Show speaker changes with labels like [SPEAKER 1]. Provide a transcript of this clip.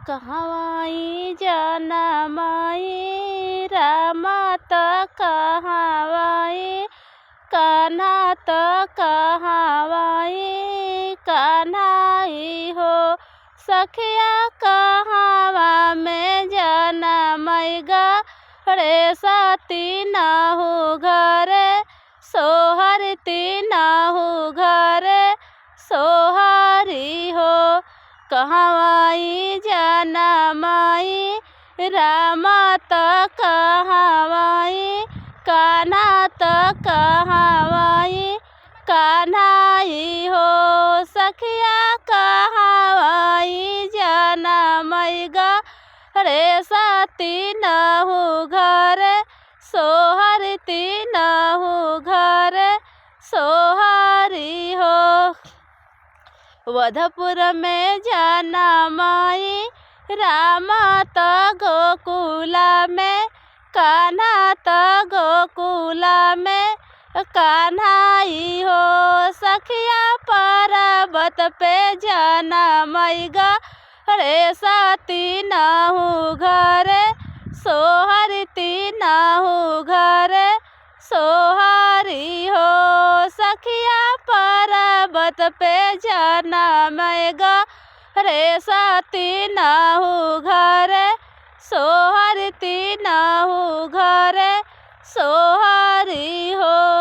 [SPEAKER 1] कहवाई जनमाई रामा त कहवाई कान्हा त कहवाई कान्हाई हो सखिया कहवा में जनमई रे सती नहु घरे सोहरती नहु घरे सोहरी हो कहवाई जनमई रामा त कहवाई कान्हा त कहवाई कान्हाई हो सखिया कहवाई जनमई रे सती नहु घरे सोहरती नहु घरे सोहरी हो वधपुर में जनमई रामा त गोकुला में कान्हा त गोकुला में कान्हाई हो सखिया पर्वत पे जनमई रे सती नहु घरे सोहरती नहु घरे सोहरी हो सखिया पर्वत पे जनमई रे सती नहु घरे सोहरती नहु घरे सोहरी हो।